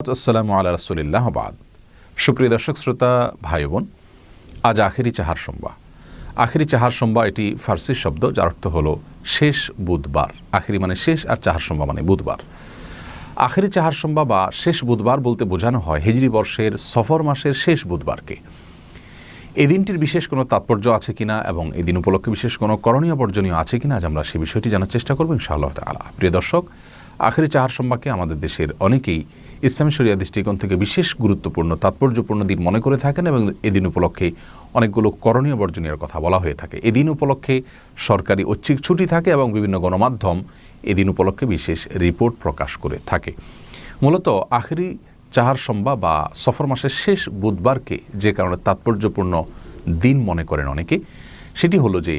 আসসালামু আলা রাসূলিল্লাহ বাদ। সুপ্রিয় দর্শক শ্রোতা ভাই বোন, আজ আখেরি চাহার সোমবার। আখেরি চাহার সোমবার এটি ফার্সি শব্দ, যার অর্থ হলো শেষ বুধবার। আখেরি মানে শেষ, আর চাহার সোমবার মানে বুধবার। আখেরি চাহার সোমবার বা শেষ বুধবার বলতে বোঝানো হয় হিজরি বর্ষের সফর মাসের শেষ বুধবারকে। এই দিনটির বিশেষ কোনো তাৎপর্য আছে কিনা এবং এই দিন উপলক্ষে বিশেষ কোনো করণীয় বর্জনীয় আছে কিনা, আজ আমরা সেই বিষয়টি জানার চেষ্টা করব ইনশাআল্লাহ তাআলা। প্রিয় দর্শক, আখেরি চাহার সোমবারকে আমাদের দেশের অনেকেই ইসলামী শরিয়া দৃষ্টিকোণ থেকে বিশেষ গুরুত্বপূর্ণ তাৎপর্যপূর্ণ দিন মনে করে থাকেন এবং এদিন উপলক্ষে অনেকগুলো করণীয় বর্জনীয় কথা বলা হয়ে থাকে। এদিন উপলক্ষে সরকারি ঐচ্ছিক ছুটি থাকে এবং বিভিন্ন গণমাধ্যম এদিন উপলক্ষে বিশেষ রিপোর্ট প্রকাশ করে থাকে। মূলত আখেরি চাহার সোমবার বা সফর মাসের শেষ বুধবারকে যে কারণে তাৎপর্যপূর্ণ দিন মনে করেন অনেকে, সেটি হলো যে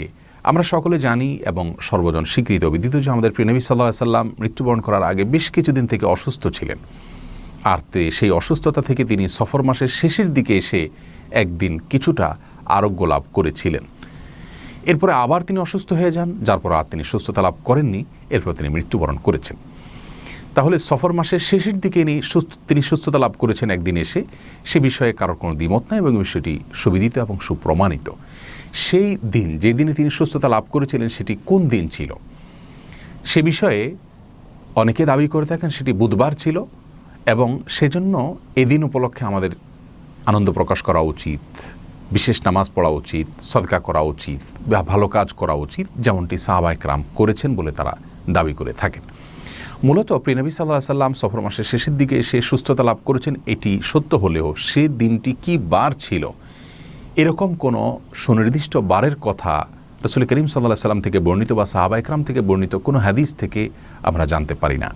আমরা সকলে জানি এবং সর্বজন স্বীকৃত বিদিত যে আমাদের প্রিয় নবী সাল্লাল্লাহু আলাইহি সাল্লাম মৃত্যুবরণ করার আগে বেশ কিছুদিন থেকে অসুস্থ ছিলেন। আর সেই অসুস্থতা থেকে তিনি সফর মাসের শেষের দিকে এসে একদিন কিছুটা আরোগ্য লাভ করেছিলেন। এরপরে আবার তিনি অসুস্থ হয়ে যান, যার পর আর তিনি সুস্থতা লাভ করেননি। এরপর তিনি মৃত্যুবরণ করেছেন। তাহলে সফর মাসের শেষের দিকে তিনি সুস্থতা লাভ করেছেন একদিন এসে, সে বিষয়ে কারোর কোনো দ্বিমত নাই এবং বিষয়টি সুবিদিত এবং সুপ্রমাণিত। সেই দিন, যে দিনে তিনি সুস্থতা লাভ করেছিলেন, সেটি কোন দিন ছিল সে বিষয়ে অনেকে দাবি করে থাকেন সেটি বুধবার ছিল এবং সেজন্য এদিন উপলক্ষে আমাদের আনন্দ প্রকাশ করা উচিত, বিশেষ নামাজ পড়া উচিত, সদকা করা উচিত বা ভালো কাজ করা উচিত, যেমনটি সাহাবায়ে কেরাম করেছেন বলে তারা দাবি করে থাকেন। মূলত প্রিয় নবী সাল্লাল্লাহু আলাইহি সাল্লাম সফর মাসের শেষের দিকে এসে সুস্থতা লাভ করেছেন, এটি সত্য হলেও সে দিনটি কি বার ছিল এরকম কোনো সুনির্দিষ্ট বারের কথা রাসূল করিম সাল্লাল্লাহু আলাইহি সাল্লাম থেকে বর্ণিত বা সাহাবায়ে কেরাম থেকে বর্ণিত কোনো হাদিস থেকে আমরা জানতে পারি না।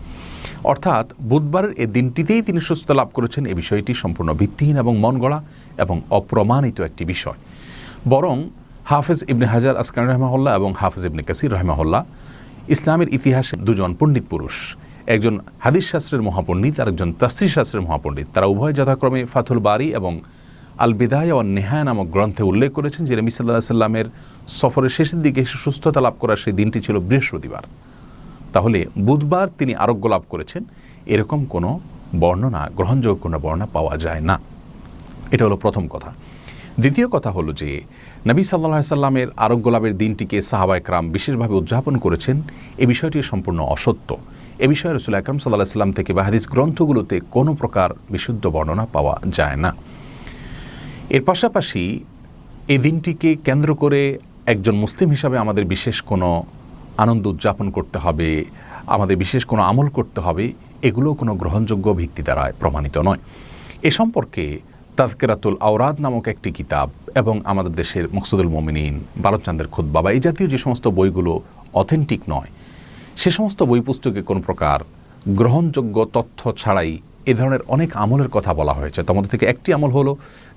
অর্থাৎ বুধবারের এই দিনটিতেই তিনি সুস্থতা লাভ করেছেন, এই বিষয়টি সম্পূর্ণ ভিত্তিহীন এবং মন গড়া এবং অপ্রমাণিত একটি বিষয়। বরং হাফেজ ইবনে হাজার আসকালানি রাহিমাহুল্লাহ এবং হাফেজ ইবনে কাসির রাহিমাহুল্লাহ ইসলামের ইতিহাসে দুজন পণ্ডিত পুরুষ, একজন হাদিস শাস্ত্রের মহাপণ্ডিত আর একজন তাফসীর শাস্ত্রের মহাপণ্ডিত, তারা উভয় যথাক্রমে ফাথুল বারি এবং আল বিদায়া ওয়ান নিহায়া নামক গ্রন্থে উল্লেখ করেছেন যে নবী সাল্লাল্লাহু আলাইহি সাল্লামের সফরের শেষের দিকে এসে সুস্থতা লাভ করার সেই দিনটি ছিল বৃহস্পতিবার। তাহলে বুধবার তিনি আরোগ্য লাভ করেছেন এরকম কোনো বর্ণনা, গ্রহণযোগ্য কোনো বর্ণনা পাওয়া যায় না। এটা হলো প্রথম কথা। দ্বিতীয় কথা হলো যে নবী সাল্লাল্লাহু আলাইহি সাল্লামের আরোগ্য লাভের দিনটিকে সাহাবায়ে কেরাম বিশেষভাবে উদযাপন করেছেন, এই বিষয়টি সম্পূর্ণ অসত্য। এ বিষয়ে রাসূল আকরাম সাল্লাল্লাহু আলাইহি সাল্লাম থেকে বা হাদিস গ্রন্থগুলোতে কোনো প্রকার বিশুদ্ধ বর্ণনা পাওয়া যায় না। এর পাশাপাশি এই দিনটিকে কেন্দ্র করে একজন মুসলিম হিসাবে আমাদের বিশেষ কোনো আনন্দ উদযাপন করতে হবে, আমাদের বিশেষ কোনো আমল করতে হবে, এগুলো কোনো গ্রহণযোগ্য ভিত্তি দ্বারা প্রমাণিত নয়। এ সম্পর্কে তাযকিরাতুল আওরাদ নামক একটি কিতাব এবং আমাদের দেশের মকসুদুল মুমিনিন, ভারতচন্দ্রের খুতবা বা এই জাতীয় যে সমস্ত বইগুলো অথেন্টিক নয়, সে সমস্ত বই পুস্তকে কোনো প্রকার গ্রহণযোগ্য তথ্য ছাড়াই এ ধরনের অনেক আমলের কথা বলা হয়েছে। তার মধ্যে থেকে একটি আমল হলো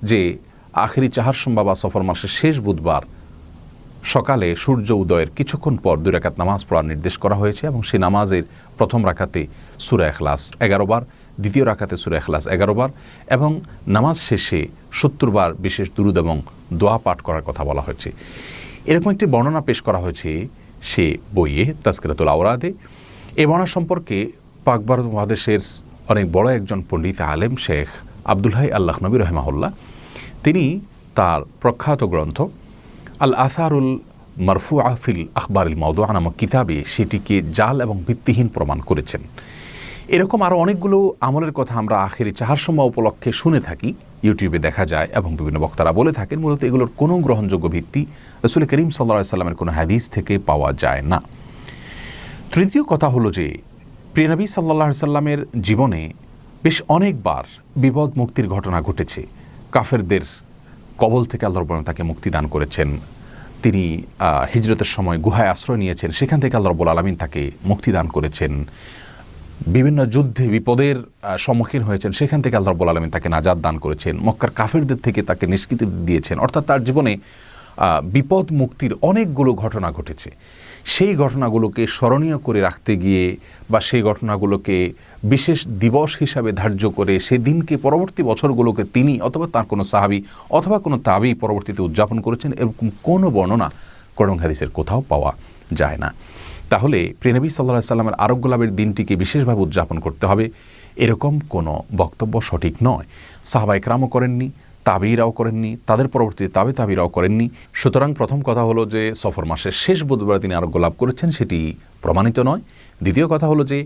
যে আখেরি চাহার সোমবার বা সফর মাসের শেষ বুধবার সকালে সূর্য উদয়ের কিছুক্ষণ পর 2 রাকাত নামাজ পড়ার নির্দেশ করা হয়েছে এবং সেই নামাজের প্রথম রাকাতে সূরা ইখলাস 11 বার, দ্বিতীয় রাকাতে সূরা ইখলাস 11 বার এবং নামাজ শেষে 70 বার বিশেষ দুরূদ এবং দোয়া পাঠ করার কথা বলা হয়েছে। এরকম একটি বর্ণনা পেশ করা হয়েছে সে বইয়ে তাযকিরাতুল আওরাদে। এই বর্ণনা সম্পর্কে পাক ভারত মহাদেশের অনেক বড় একজন পণ্ডিত আলেম শেখ আব্দুল হাই আল লাখনবী রাহিমাহুল্লাহ, তিনি তার প্রখ্যাত গ্রন্থ আল আসারুল মারফুআ ফিল আখবারিল মাওদুআ নামক কিতাবে সেটিকে জাল এবং ভিত্তিহীন প্রমাণ করেছেন। এরকম আরও অনেকগুলো আমলের কথা আমরা আখেরি চাহার সোমবার উপলক্ষে শুনে থাকি, ইউটিউবে দেখা যায় এবং বিভিন্ন বক্তারা বলে থাকেন। মূলত এগুলোর কোনো গ্রহণযোগ্য ভিত্তি রাসূল করিম সাল্লাল্লাহু আলাইহি সাল্লামের কোনো হাদিস থেকে পাওয়া যায় না। তৃতীয় কথা হলো যে প্রিয় নবী সাল্লাল্লাহু আলাইহি সাল্লামের জীবনে বেশ অনেকবার বিপদ মুক্তির ঘটনা ঘটেছে। কাফেরদের কবল থেকে আল্লাহ রাব্বুল আলামিন তাকে মুক্তি দান করেছেন। তিনি হিজরতের সময় গুহায় আশ্রয় নিয়েছেন, সেখান থেকে আল্লাহ রাব্বুল আলামিন তাকে মুক্তি দান করেছেন। বিভিন্ন যুদ্ধে বিপদের সম্মুখীন হয়েছেন, সেখান থেকে আল্লাহ রাব্বুল আলামিন তাকে নাজাত দান করেছেন। মক্কার কাফেরদের থেকে তাকে নিষ্কৃতি দিয়েছেন। অর্থাৎ তার জীবনে বিপদ মুক্তির অনেকগুলো ঘটনা ঘটেছে। সেই ঘটনাগুলোকে স্মরণীয় করে রাখতে গিয়ে বা সেই ঘটনাগুলোকে বিশেষ দিবস হিসাবে ধার্য করে সেই দিনকে পরবর্তী বছরগুলোকে তিনি অথবা তার কোনো সাহাবী অথবা কোনো তাবী পরবর্তীতে উদযাপন করেছেন, এরকম কোনো বর্ণনা কোরআন হাদিসের কোথাও পাওয়া যায় না। তাহলে প্রিয় নবী সাল্লাল্লাহু আলাইহি সাল্লামের আরোগ্য লাভের দিনটিকে বিশেষভাবে উদযাপন করতে হবে এরকম কোনো বক্তব্য সঠিক নয়। সাহাবা ইকরামও করেননি, তাবিরাও করেননি, তাদের পরবর্তীতে তাবিরাও করেননি। সুতরাং প্রথম কথা হলো যে সফর মাসের শেষ বুধবারে তিনি আরোগ্য লাভ করেছেন, সেটি প্রমাণিত নয়। দ্বিতীয় কথা হলো যে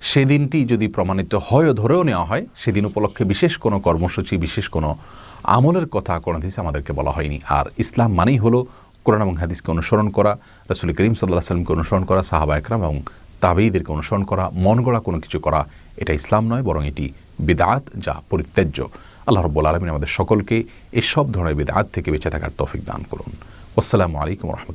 সেদিনটি যদি প্রমাণিত হয় ও ধরেও নেওয়া হয়, সেদিন উপলক্ষে বিশেষ কোনো কর্মসূচি, বিশেষ কোনো আমলের কথা কোন হাদিসে আমাদেরকে বলা হয়নি। আর ইসলাম মানেই হলো কোরআন এবং হাদিসকে অনুসরণ করা, রাসূল করিম সাল্লাল্লাহু আলাইহি ওয়াসাল্লামকে অনুসরণ করা, সাহাবা ইকরাম এবং তাবেঈদেরকে অনুসরণ করা, মন গড়া কোনো কিছু করা, এটা ইসলাম নয়, বরং এটি বিদআত, যা পরিত্যাজ্য। আল্লাহ রাব্বুল আলামিন আমাদের সকলকে এসব ধরনের বিদআত থেকে বেঁচে থাকার তৌফিক দান করুন। আসসালামু আলাইকুম ওয়া রাহমাতুল্লাহ।